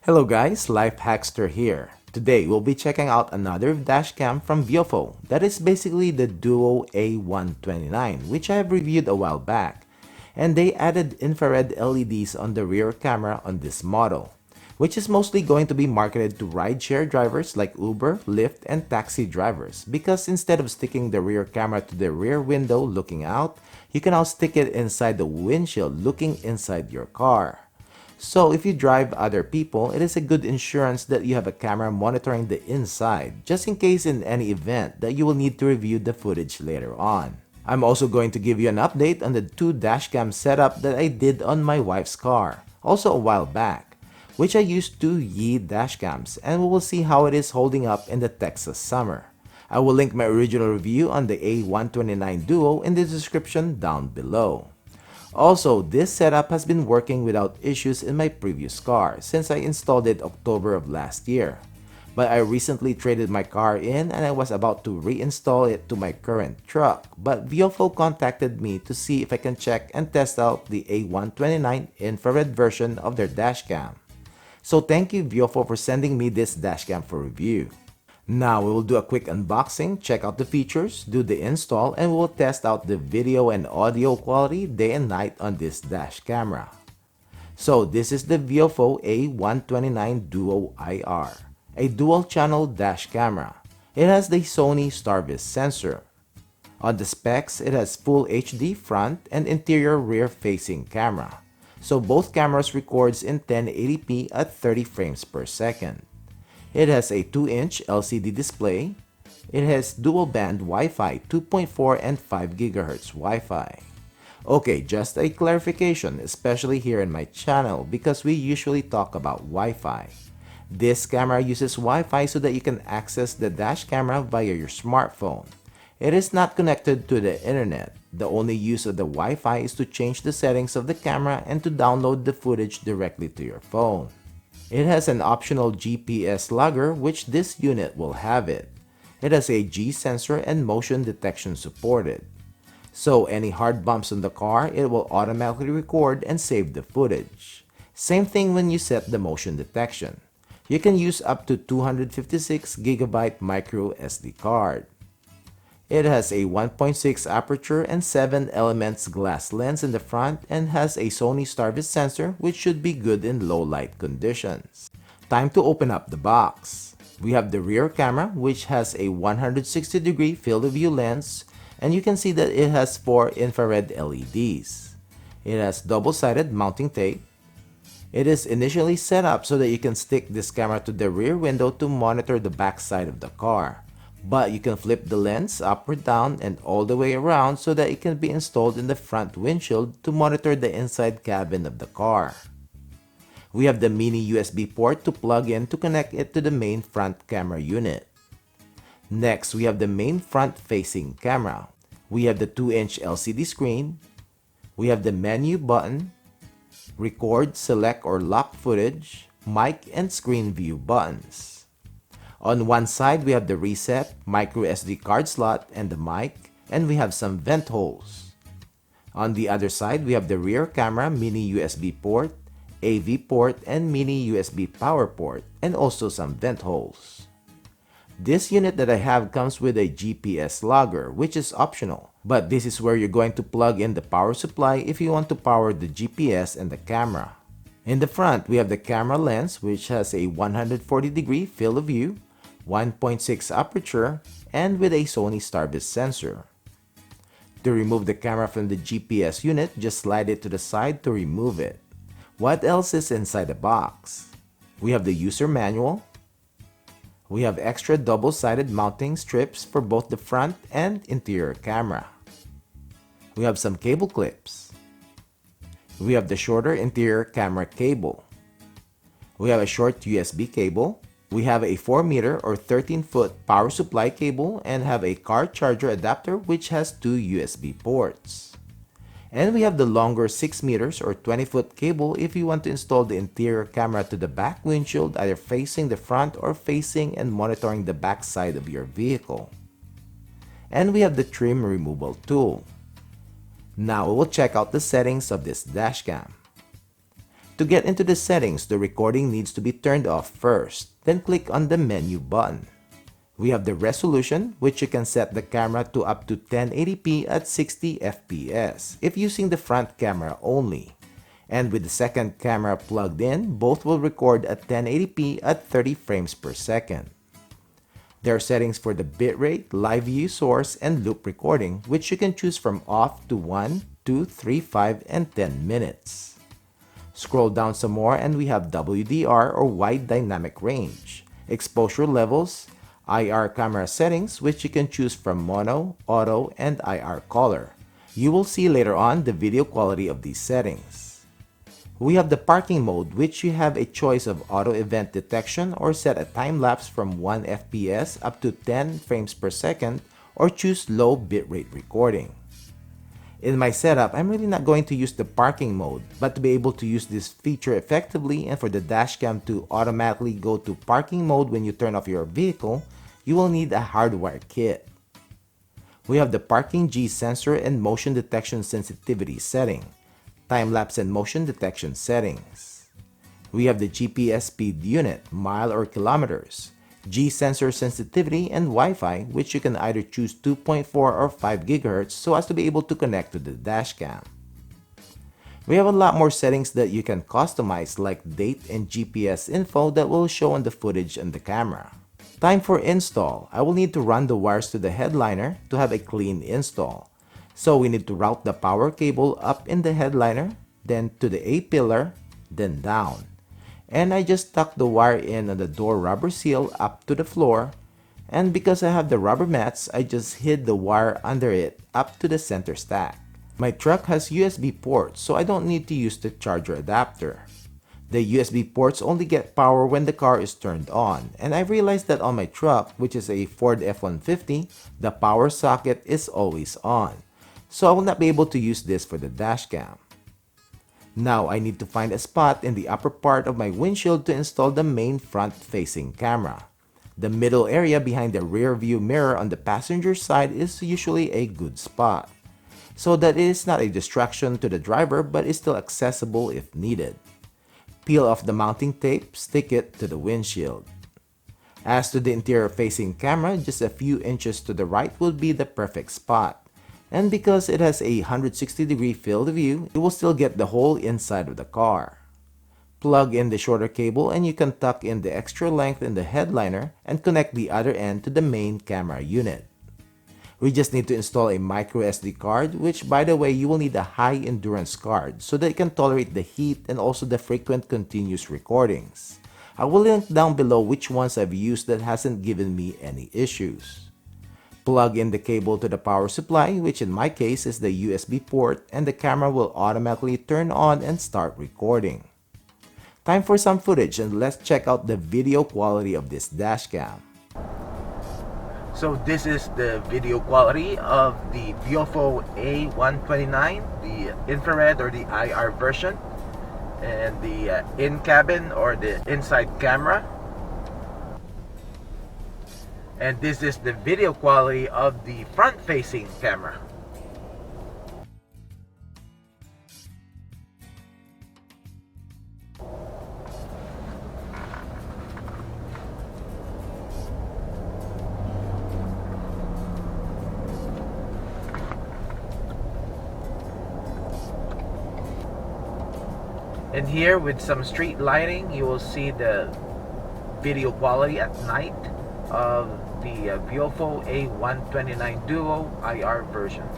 Hello guys, Life Hackster here. Today we'll be checking out another dashcam from Viofo. That is basically the Duo A129, which I have reviewed a while back. And they added infrared LEDs on the rear camera on this model, which is mostly going to be marketed to rideshare drivers like Uber, Lyft, and taxi drivers. Because instead of sticking the rear camera to the rear window looking out, you can now stick it inside the windshield looking inside your car. So if you drive other people, it is a good insurance that you have a camera monitoring the inside, just in case in any event that you will need to review the footage later on. I'm also going to give you an update on the two dashcam setup that I did on my wife's car, also a while back, which I used two Yi dashcams, and we will see how it is holding up in the Texas summer. I will link my original review on the A129 Duo in the description down below. Also, this setup has been working without issues in my previous car since I installed it October of last year. But I recently traded my car in and I was about to reinstall it to my current truck, but Viofo contacted me to see if I can check and test out the A129 infrared version of their dashcam. So thank you Viofo for sending me this dashcam for review. Now we will do a quick unboxing, check out the features, do the install, and we will test out the video and audio quality day and night on this dash camera. So this is the Viofo A129 Duo IR, a dual channel dash camera. It has the Sony Starvis sensor. On the specs, it has full HD front and interior rear facing camera. So both cameras records in 1080p at 30 frames per second. It has a 2-inch LCD display. It has dual-band Wi-Fi 2.4 and 5 GHz Wi-Fi. Okay, just a clarification, especially here in my channel because we usually talk about Wi-Fi. This camera uses Wi-Fi so that you can access the dash camera via your smartphone. It is not connected to the internet. The only use of the Wi-Fi is to change the settings of the camera and to download the footage directly to your phone. It has an optional GPS logger, which this unit will have it. It has a G sensor and motion detection supported. So any hard bumps on the car, it will automatically record and save the footage. Same thing when you set the motion detection. You can use up to 256GB micro SD card. It has a 1.6 aperture and 7 elements glass lens in the front and has a Sony Starvis sensor which should be good in low light conditions. Time to open up the box. We have the rear camera which has a 160-degree field of view lens and you can see that it has 4 infrared LEDs. It has double-sided mounting tape. It is initially set up so that you can stick this camera to the rear window to monitor the back side of the car. But you can flip the lens up or down and all the way around so that it can be installed in the front windshield to monitor the inside cabin of the car. We have the mini USB port to plug in to connect it to the main front camera unit. Next, we have the main front facing camera. We have the 2-inch LCD screen. We have the menu button, record, select or lock footage, mic and screen view buttons. On one side, we have the reset, micro SD card slot, and the mic, and we have some vent holes. On the other side, we have the rear camera mini USB port, AV port, and mini USB power port, and also some vent holes. This unit that I have comes with a GPS logger, which is optional, but this is where you're going to plug in the power supply if you want to power the GPS and the camera. In the front, we have the camera lens, which has a 140-degree field of view, 1.6 aperture, and with a Sony Starvis sensor. To remove the camera from the GPS unit, just slide it to the side to remove it. What else is inside the box? We have the user manual. We have extra double-sided mounting strips for both the front and interior camera. We have some cable clips. We have the shorter interior camera cable. We have a short USB cable. We have a 4-meter or 13-foot power supply cable and have a car charger adapter which has 2 USB ports. And we have the longer 6 meters or 20-foot cable if you want to install the interior camera to the back windshield either facing the front or facing and monitoring the back side of your vehicle. And we have the trim removal tool. Now we will check out the settings of this dashcam. To get into the settings, the recording needs to be turned off first, then click on the menu button. We have the resolution, which you can set the camera to up to 1080p at 60 fps if using the front camera only. And with the second camera plugged in, both will record at 1080p at 30 frames per second. There are settings for the bitrate, live view source, and loop recording, which you can choose from off to 1, 2, 3, 5, and 10 minutes. Scroll down some more and we have WDR or wide dynamic range, exposure levels, IR camera settings, which you can choose from mono, auto, and IR color. You will see later on the video quality of these settings. We have the parking mode, which you have a choice of auto event detection or set a time lapse from 1 fps up to 10 frames per second or choose low bitrate recording. In my setup, I'm really not going to use the parking mode, but to be able to use this feature effectively and for the dashcam to automatically go to parking mode when you turn off your vehicle, you will need a hardwired kit. We have the parking G sensor and motion detection sensitivity setting, time-lapse and motion detection settings. We have the GPS speed unit, mile or kilometers, G sensor sensitivity, and Wi-Fi, which you can either choose 2.4 or 5 GHz so as to be able to connect to the dashcam. We have a lot more settings that you can customize like date and GPS info that will show on the footage and the camera. Time for install. I will need to run the wires to the headliner to have a clean install. So we need to route the power cable up in the headliner, then to the A-pillar, then down. And I just stuck the wire in on the door rubber seal up to the floor, and because I have the rubber mats, I just hid the wire under it up to the center stack. My truck has USB ports, so I don't need to use the charger adapter. The USB ports only get power when the car is turned on, and I realized that on my truck, which is a Ford F-150, the power socket is always on. So I will not be able to use this for the dashcam. Now I need to find a spot in the upper part of my windshield to install the main front-facing camera. The middle area behind the rear view mirror on the passenger side is usually a good spot, so that it is not a distraction to the driver but is still accessible if needed. Peel off the mounting tape, stick it to the windshield. As to the interior facing camera, just a few inches to the right would be the perfect spot. And because it has a 160-degree field of view, it will still get the whole inside of the car. Plug in the shorter cable and you can tuck in the extra length in the headliner and connect the other end to the main camera unit. We just need to install a micro SD card, which by the way you will need a high endurance card so that it can tolerate the heat and also the frequent continuous recordings. I will link down below which ones I've used that hasn't given me any issues. Plug in the cable to the power supply, which in my case is the USB port, and the camera will automatically turn on and start recording. Time for some footage, and let's check out the video quality of this dashcam. So this is the video quality of the Viofo A129, the infrared or the IR version, and the in-cabin or the inside camera. And this is the video quality of the front-facing camera. And here with some street lighting, you will see the video quality at night of the Viofo A129 Duo IR version.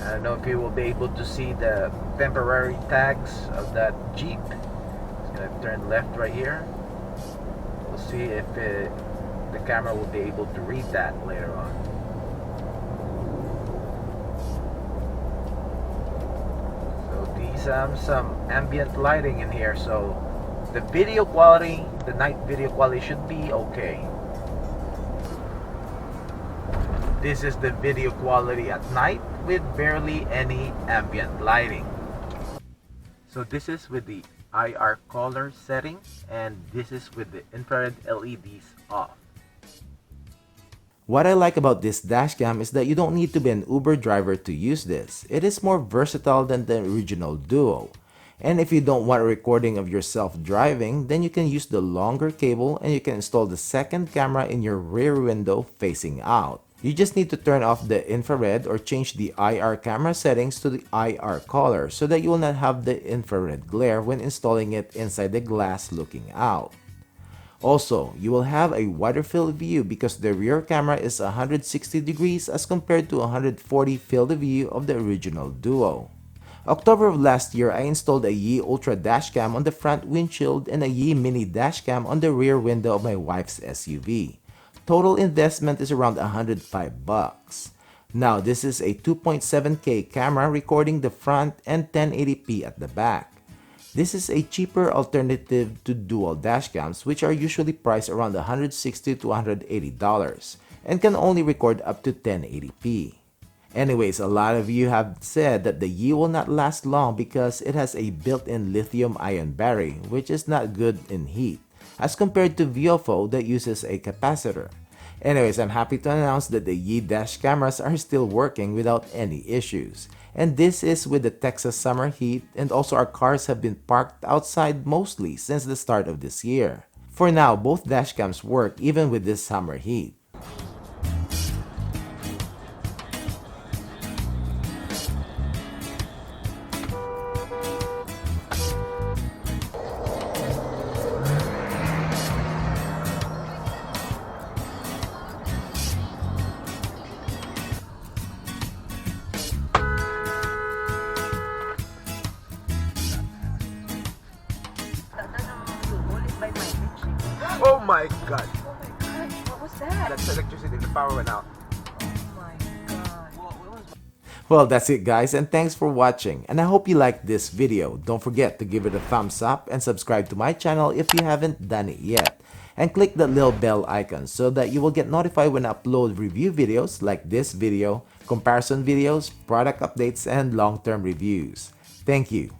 I don't know if you will be able to see the temporary tags of that Jeep. It's going to turn left right here. We'll see if the camera will be able to read that later on. So these some ambient lighting in here, so the video quality, the night video quality should be okay. This is the video quality at night with barely any ambient lighting. So this is with the IR color setting, and this is with the infrared LEDs off. What I like about this dashcam is that you don't need to be an Uber driver to use this. It is more versatile than the original Duo. And if you don't want a recording of yourself driving, then you can use the longer cable and you can install the second camera in your rear window facing out. You just need to turn off the infrared or change the IR camera settings to the IR color so that you will not have the infrared glare when installing it inside the glass looking out. Also, you will have a wider field of view because the rear camera is 160 degrees as compared to 140 field of view of the original Duo. October of last year, I installed a Yi Ultra dashcam on the front windshield and a Yi Mini dashcam on the rear window of my wife's SUV. Total investment is around $105. Now, this is a 2.7K camera recording the front and 1080p at the back. This is a cheaper alternative to dual dashcams, which are usually priced around $160 to $180 and can only record up to 1080p. Anyways, a lot of you have said that the Yi will not last long because it has a built-in lithium-ion battery, which is not good in heat, as compared to Viofo that uses a capacitor. Anyways, I'm happy to announce that the Yi dash cameras are still working without any issues. And this is with the Texas summer heat, and also our cars have been parked outside mostly since the start of this year. For now, both dashcams work even with this summer heat. Oh my god! Oh my god, what was that? That's electricity, the power went out. Oh my god. Well, that's it guys, and thanks for watching, and I hope you liked this video. Don't forget to give it a thumbs up and subscribe to my channel if you haven't done it yet. And click the little bell icon so that you will get notified when I upload review videos like this video, comparison videos, product updates, and long-term reviews. Thank you.